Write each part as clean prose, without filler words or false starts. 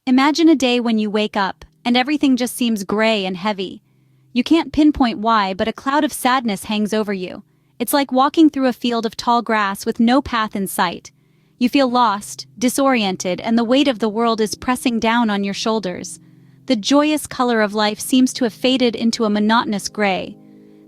Imagine a day when you wake up and everything just seems gray and heavy. You can't pinpoint why, but a cloud of sadness hangs over you. It's like walking through a field of tall grass with no path in sight. You feel lost, disoriented, and the weight of the world is pressing down on your shoulders. The joyous color of life seems to have faded into a monotonous gray.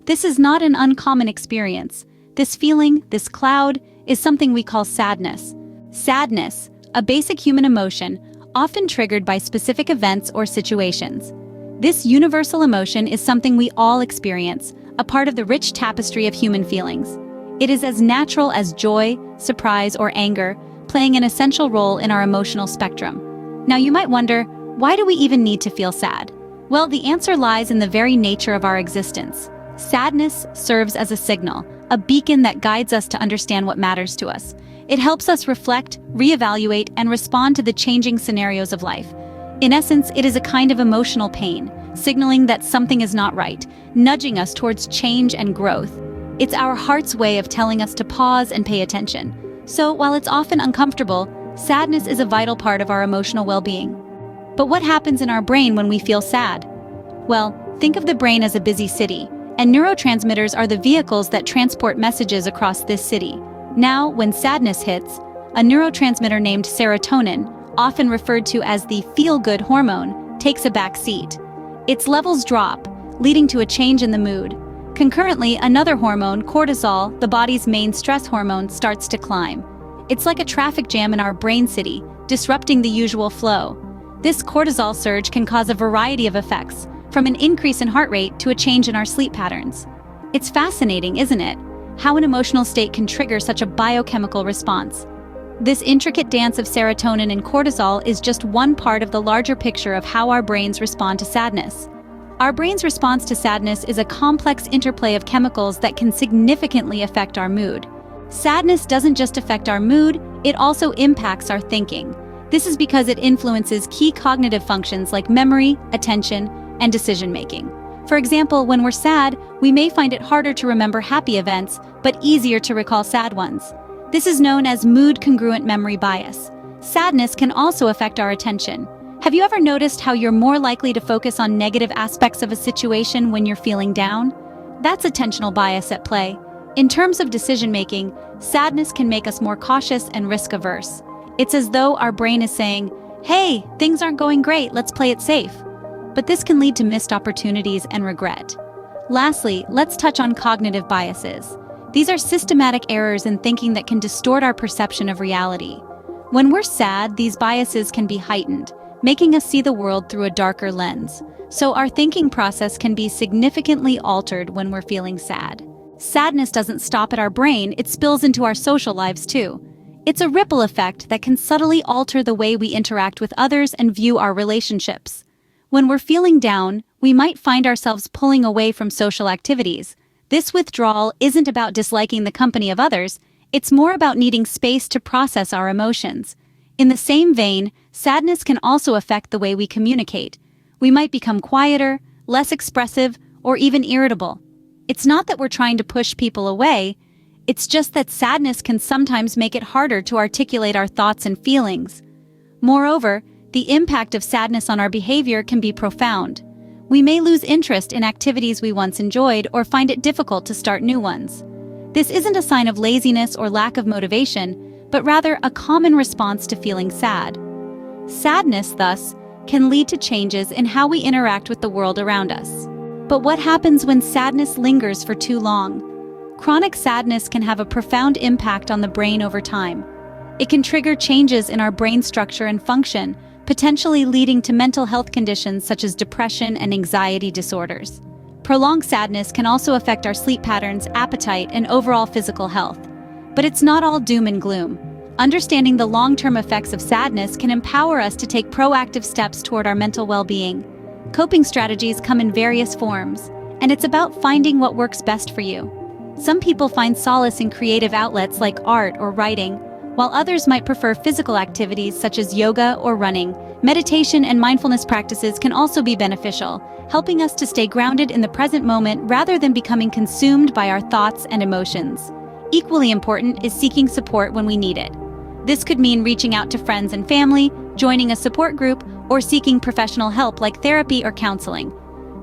This is not an uncommon experience. This feeling, this cloud, is something we call sadness. Sadness, a basic human emotion, often triggered by specific events or situations. This universal emotion is something we all experience, a part of the rich tapestry of human feelings. It is as natural as joy, surprise, or anger, playing an essential role in our emotional spectrum. Now you might wonder, why do we even need to feel sad? Well, the answer lies in the very nature of our existence. Sadness serves as a signal, a beacon that guides us to understand what matters to us. It helps us reflect, reevaluate, and respond to the changing scenarios of life. In essence, it is a kind of emotional pain, signaling that something is not right, nudging us towards change and growth. It's our heart's way of telling us to pause and pay attention. So, while it's often uncomfortable, sadness is a vital part of our emotional well-being. But what happens in our brain when we feel sad? Well, think of the brain as a busy city, and neurotransmitters are the vehicles that transport messages across this city. Now, when sadness hits, a neurotransmitter named serotonin, often referred to as the feel-good hormone, takes a back seat. Its levels drop, leading to a change in the mood. Concurrently, another hormone, cortisol, the body's main stress hormone, starts to climb. It's like a traffic jam in our brain city, disrupting the usual flow. This cortisol surge can cause a variety of effects, from an increase in heart rate to a change in our sleep patterns. It's fascinating, isn't it? How an emotional state can trigger such a biochemical response. This intricate dance of serotonin and cortisol is just one part of the larger picture of how our brains respond to sadness. Our brain's response to sadness is a complex interplay of chemicals that can significantly affect our mood. Sadness doesn't just affect our mood, it also impacts our thinking. This is because it influences key cognitive functions like memory, attention, and decision-making. For example, when we're sad, we may find it harder to remember happy events, but easier to recall sad ones. This is known as mood-congruent memory bias. Sadness can also affect our attention. Have you ever noticed how you're more likely to focus on negative aspects of a situation when you're feeling down? That's attentional bias at play. In terms of decision-making, sadness can make us more cautious and risk-averse. It's as though our brain is saying, "Hey, things aren't going great, let's play it safe." But this can lead to missed opportunities and regret. Lastly, let's touch on cognitive biases. These are systematic errors in thinking that can distort our perception of reality. When we're sad, these biases can be heightened, making us see the world through a darker lens. So our thinking process can be significantly altered when we're feeling sad. Sadness doesn't stop at our brain, it spills into our social lives too. It's a ripple effect that can subtly alter the way we interact with others and view our relationships. When we're feeling down, we might find ourselves pulling away from social activities. This withdrawal isn't about disliking the company of others, it's more about needing space to process our emotions. In the same vein, sadness can also affect the way we communicate. We might become quieter, less expressive, or even irritable. It's not that we're trying to push people away, it's just that sadness can sometimes make it harder to articulate our thoughts and feelings. Moreover, the impact of sadness on our behavior can be profound. We may lose interest in activities we once enjoyed or find it difficult to start new ones. This isn't a sign of laziness or lack of motivation, but rather a common response to feeling sad. Sadness, thus, can lead to changes in how we interact with the world around us. But what happens when sadness lingers for too long? Chronic sadness can have a profound impact on the brain over time. It can trigger changes in our brain structure and function, potentially leading to mental health conditions such as depression and anxiety disorders. Prolonged sadness can also affect our sleep patterns, appetite, and overall physical health. But it's not all doom and gloom. Understanding the long-term effects of sadness can empower us to take proactive steps toward our mental well-being. Coping strategies come in various forms, and it's about finding what works best for you. Some people find solace in creative outlets like art or writing, while others might prefer physical activities such as yoga or running. Meditation and mindfulness practices can also be beneficial, helping us to stay grounded in the present moment rather than becoming consumed by our thoughts and emotions. Equally important is seeking support when we need it. This could mean reaching out to friends and family, joining a support group, or seeking professional help like therapy or counseling.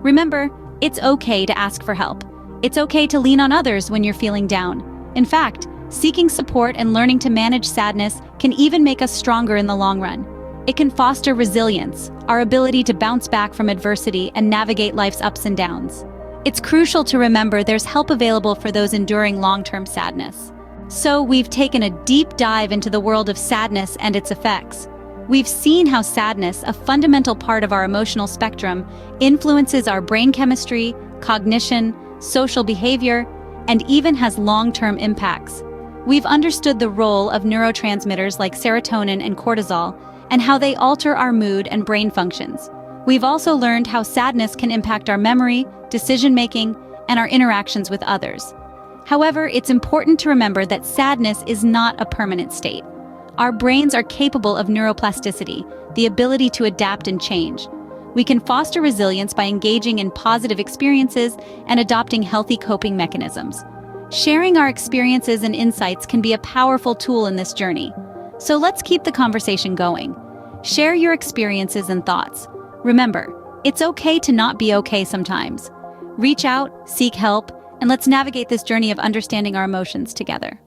Remember, it's okay to ask for help. It's okay to lean on others when you're feeling down. In fact, seeking support and learning to manage sadness can even make us stronger in the long run. It can foster resilience, our ability to bounce back from adversity and navigate life's ups and downs. It's crucial to remember there's help available for those enduring long-term sadness. So we've taken a deep dive into the world of sadness and its effects. We've seen how sadness, a fundamental part of our emotional spectrum, influences our brain chemistry, cognition, social behavior, and even has long-term impacts. We've understood the role of neurotransmitters like serotonin and cortisol, and how they alter our mood and brain functions. We've also learned how sadness can impact our memory, decision-making, and our interactions with others. However, it's important to remember that sadness is not a permanent state. Our brains are capable of neuroplasticity, the ability to adapt and change. We can foster resilience by engaging in positive experiences and adopting healthy coping mechanisms. Sharing our experiences and insights can be a powerful tool in this journey. So let's keep the conversation going. Share your experiences and thoughts. Remember, it's okay to not be okay sometimes. Reach out, seek help, and let's navigate this journey of understanding our emotions together.